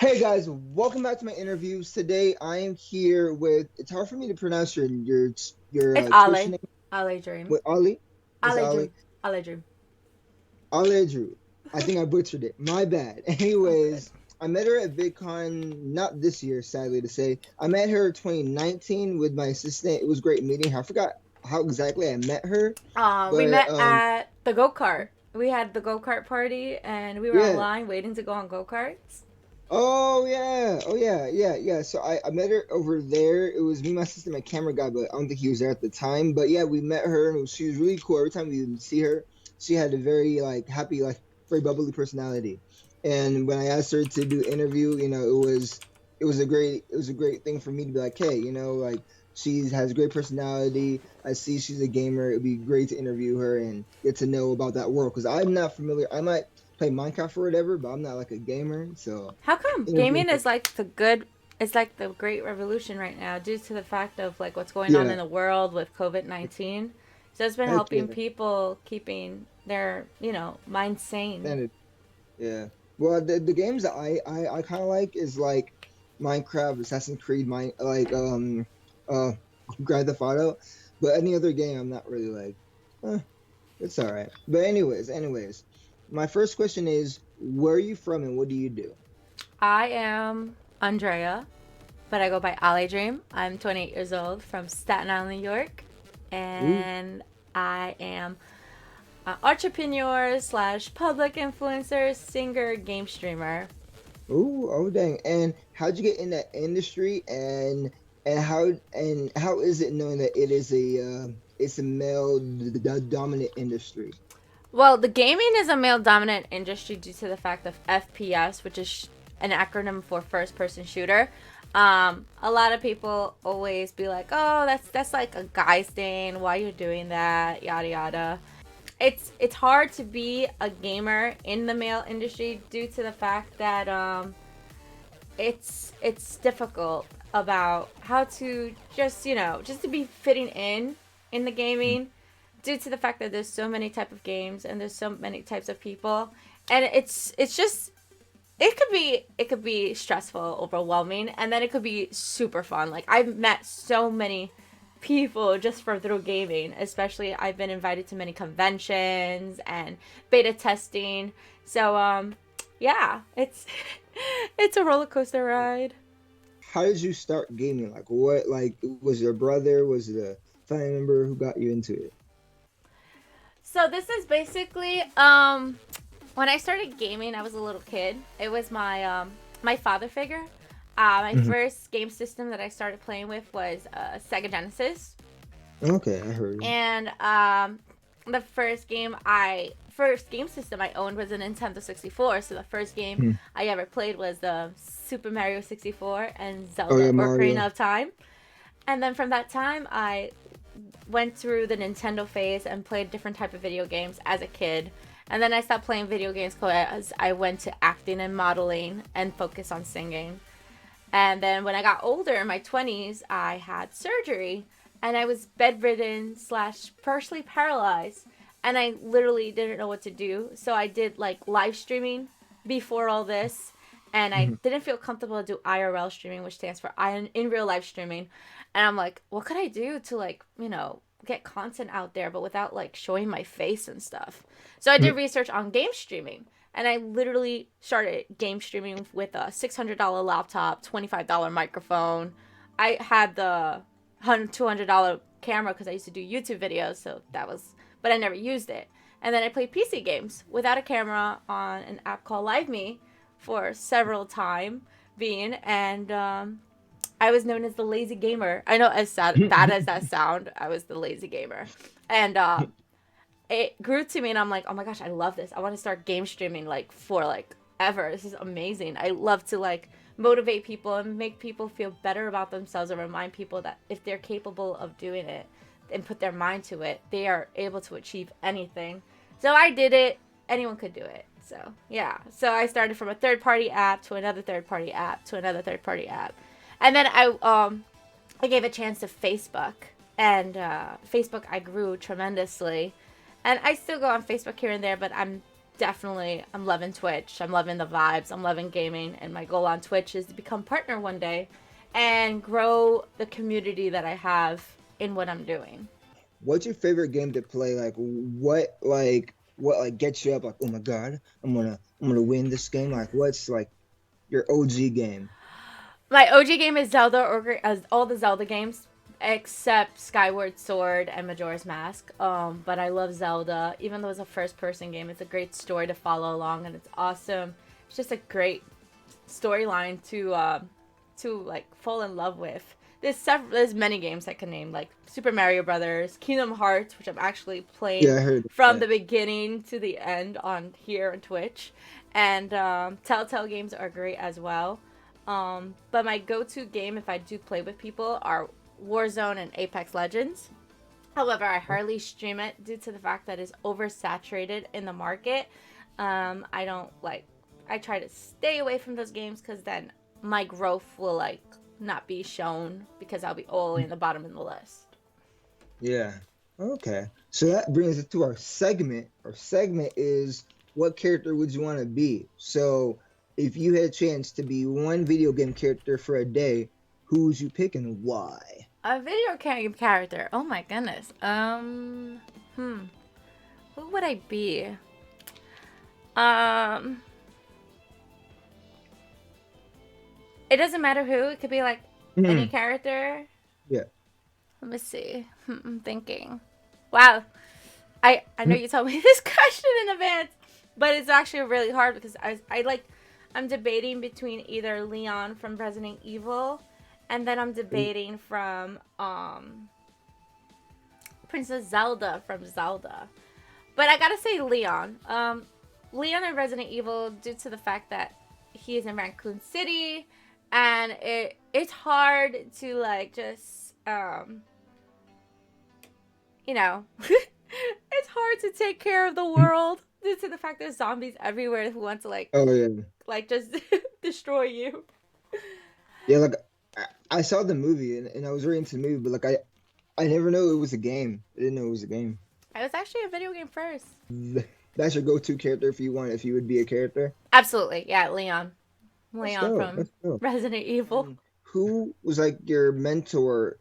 Hey guys, welcome back to my interviews. Today I am here with. It's hard for me to pronounce your It's Twitch Ale. name. Ale Dream. With Ali, it's Ale Ali. Dream. Ale Dream. Ali Drew. I think I butchered it. My bad. All good. Anyways, I met her at VidCon, not this year, sadly to say. I met her 2019 with my assistant. It was great meeting her. I forgot how exactly I met her, We but met at the go kart. We had the go kart party, and we were yeah. online waiting to go on go karts. Oh yeah, yeah. So I met her over there. It was me, my sister, my camera guy, but I don't think he was there at the time. But yeah, we met her, and she was really cool. Every time we would see her, she had a very like happy, like very bubbly personality. And when I asked her to do interview, it was a great thing for me to be like, hey, like she has a great personality. I see she's a gamer. It'd be great to interview her and get to know about that world because I'm not familiar. I might play Minecraft or whatever, but I'm not like a gamer. So How come interviewing gaming her, is like the good? It's like the great revolution right now, due to the fact of like what's going on yeah, in the world with COVID-19. So it's been heck helping yeah, people keeping their mind sane. and it, yeah. Well, the games that I kind of like is like Minecraft, Assassin's Creed, uh Grand Theft Auto, but any other game I'm not really like. It's all right. But anyways, my first question is, where are you from and what do you do? I am Andrea, but I go by Ali Dream. I'm 28 years old from Staten Island, New York, Ooh, and I am an entrepreneur slash public influencer, singer, game streamer. ooh, oh dang! And how'd you get in that industry and how is it knowing that it's a male dominant industry? Well, the gaming is a male dominant industry due to the fact of FPS, which is an acronym for first person shooter. A lot of people always be like, "Oh, that's like a guy's thing. Why you're doing that? Yada yada." It's hard to be a gamer in the male industry due to the fact that it's difficult about how to just to be fitting in the gaming due to the fact that there's so many type of games and there's so many types of people, and it's just it could be stressful, overwhelming, and then it could be super fun. Like, I've met so many people just for through gaming. Especially, I've been invited to many conventions and beta testing. So yeah, it's it's a roller coaster ride. How did you start gaming? Like what? Like was your brother? Was it a family member who got you into it? So this is basically when I started gaming, I was a little kid. It was my father figure. My Mhm. first game system that I started playing with was Sega Genesis, Okay, I heard you. and the first game system I owned was a Nintendo 64. So the first game Hmm. I ever played was the Super Mario 64 and Oh Zelda yeah, Ocarina Mario. of Time. And then from that time, I went through the Nintendo phase and played different type of video games as a kid. And then I stopped playing video games because I went to acting and modeling and focused on singing. And then when I got older in my 20s, I had surgery and I was bedridden slash partially paralyzed. And I literally didn't know what to do. So I did like live streaming before all this. And I Mhm. didn't feel comfortable to do IRL streaming, which stands for in real life streaming. And I'm like, what could I do to like, get content out there, but without like showing my face and stuff? So I did research on game streaming, and I literally started game streaming with a $600 laptop, $25 microphone. I had the $200 camera because I used to do YouTube videos, so that was, but I never used it. And then I played PC games without a camera on an app called LiveMe for several time being, and I was known as the lazy gamer. I know, as sad bad as that sound, I was the lazy gamer, and it grew to me, and I'm like, oh my gosh, I love this. I want to start game streaming like for like ever. This is amazing. I love to like motivate people and make people feel better about themselves and remind people that if they're capable of doing it and put their mind to it, they are able to achieve anything. So I did it. Anyone could do it. So yeah. So I started from a third party app to another third party app to another third party app, and then I gave a chance to Facebook, and Facebook I grew tremendously, and I still go on Facebook here and there, but I'm definitely, I'm loving Twitch. I'm loving the vibes. I'm loving gaming. And my goal on Twitch is to become partner one day and grow the community that I have in what I'm doing. What's your favorite game to play? What gets you up? Like, oh my God, I'm gonna win this game. Like, what's like your OG game? My OG game is Zelda, or as all the Zelda games except Skyward Sword and Majora's Mask. But I love Zelda, even though it's a first-person game. It's a great story to follow along, and it's awesome. It's just a great storyline to like fall in love with. There's many games I can name, like Super Mario Brothers, Kingdom Hearts, which I'm actually playing Yeah, I heard from that. the beginning to the end on here on Twitch, and Telltale games are great as well. But my go-to game if I do play with people are Warzone and Apex Legends. However, I hardly stream it due to the fact that it's oversaturated in the market. I don't like. I try to stay away from those games because then my growth will like not be shown because I'll be all in the bottom of the list. Yeah. Okay. So that brings us to our segment. Our segment is what character would you want to be? So if you had a chance to be one video game character for a day, who would you pick and why? A video game character. Oh my goodness. Who would I be? Um, it doesn't matter who. It could be like any Mhm. character. Yeah. Let me see. I'm thinking. Wow. I know you told me this question in advance, but it's actually really hard because I like I'm debating between either Leon from Resident Evil, and then I'm debating from Princess Zelda from Zelda. But I gotta say Leon. Leon in Resident Evil, due to the fact that he is in Raccoon City, and it's hard to like just you know, it's hard to take care of the world due to the fact there's zombies everywhere who want to Oh yeah. like just destroy you. Yeah, like I saw the movie and I was really into the movie, but like I never knew it was a game. I didn't know it was a game. It was actually a video game first. That's your go-to character if you would be a character. Absolutely, yeah, Leon. Let's Leon go. from Let's go. Resident Evil. Who was like your mentor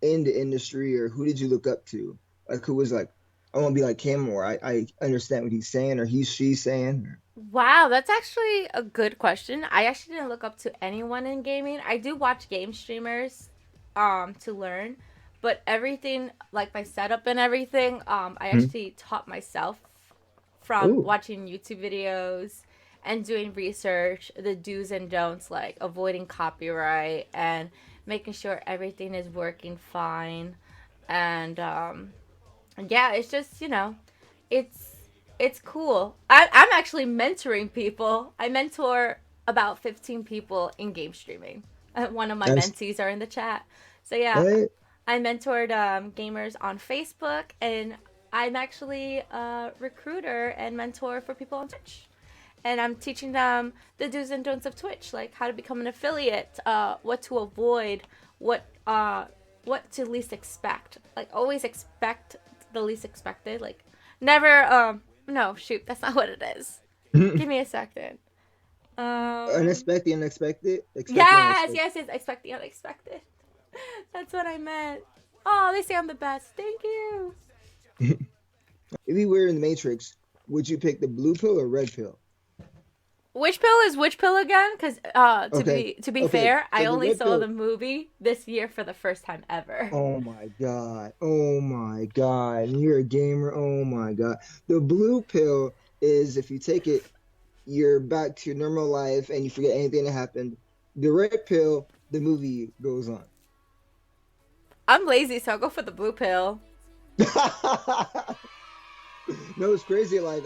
in the industry, or who did you look up to? Like who was like, I want to be like him, or I understand what he's saying, or she's saying. Wow, that's actually a good question. I actually didn't look up to anyone in gaming. I do watch game streamers to learn, but everything like my setup and everything I Hmm. actually taught myself from Oh, watching YouTube videos and doing research, the do's and don'ts like avoiding copyright and making sure everything is working fine. And yeah, it's just, it's it's cool. I'm actually mentoring people. I mentor about 15 people in game streaming. One of my that's mentees are in the chat. So yeah, hey, I mentored gamers on Facebook, and I'm actually a recruiter and mentor for people on Twitch. And I'm teaching them the do's and don'ts of Twitch, like how to become an affiliate, what to avoid, what uh, what to least expect. Like always expect the least expected. Like never. No, shoot, that's not what it is. Give me a second. Um, unexpected, unexpected, expect the yes, unexpected. yes, yes. Expect the unexpected. That's what I meant. Oh, they say I'm the best. Thank you. If you were in the Matrix, would you pick the blue pill or red pill? Which pill is which pill again? Because to Okay, be okay. fair, I So the only red saw the pill. movie this year for the first time ever. Oh my God. Oh my God. You're a gamer. Oh my God. The blue pill is if you take it, you're back to your normal life and you forget anything that happened. The red pill, the movie goes on. I'm lazy, so I'll go for the blue pill. No, it's crazy. Like,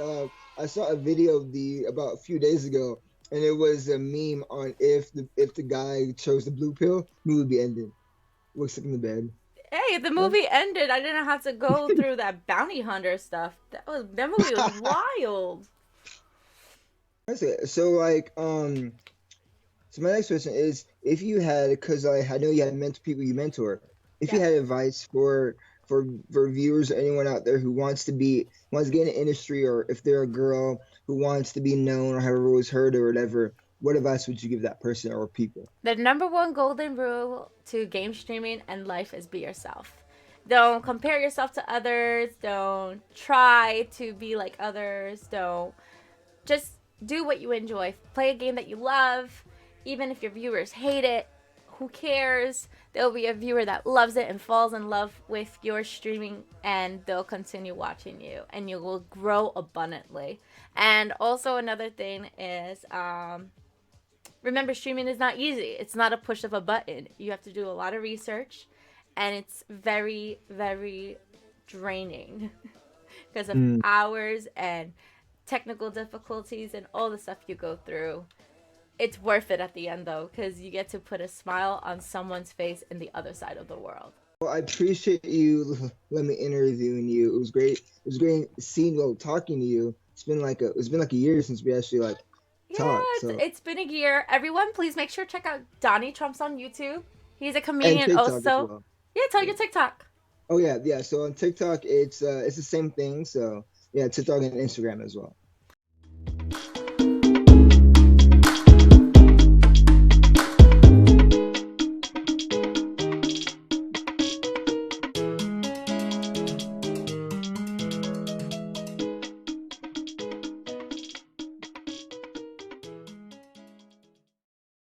I saw a video of the about a few days ago, and it was a meme on if the guy chose the blue pill, movie would be ended. Looks like in the bed. Hey, the Huh? movie ended. I didn't have to go through that bounty hunter stuff. That movie was wild. That's it. So like, so my next question is, if you had, because I know you have mentor people you mentor, if you Yeah. had advice for viewers, anyone out there who wants to get in the industry, or if they're a girl who wants to be known or have always heard or whatever, what advice would you give that person or people? The number one golden rule to game streaming and life is be yourself. Don't compare yourself to others. Don't try to be like others. Don't just do what you enjoy. Play a game that you love. Even if your viewers hate it, who cares? There'll be a viewer that loves it and falls in love with your streaming, and they'll continue watching you, and you will grow abundantly. And also, another thing is remember, streaming is not easy. It's not a push of a button. You have to do a lot of research, and it's very, very draining because of Mm. hours and technical difficulties and all the stuff you go through. It's worth it at the end, though, because you get to put a smile on someone's face in the other side of the world. Well, I appreciate you let me interviewing you. It was great. It was great seeing talking to you. It's been like a year since we actually like Yeah, talked. it's, So it's been a year. Everyone, please make sure to check out Donny Trumps on YouTube. He's a and comedian TikTok as also. well. Yeah, tell Yeah. your TikTok. Oh yeah, yeah. So on TikTok, it's the same thing. So yeah, TikTok and Instagram as well.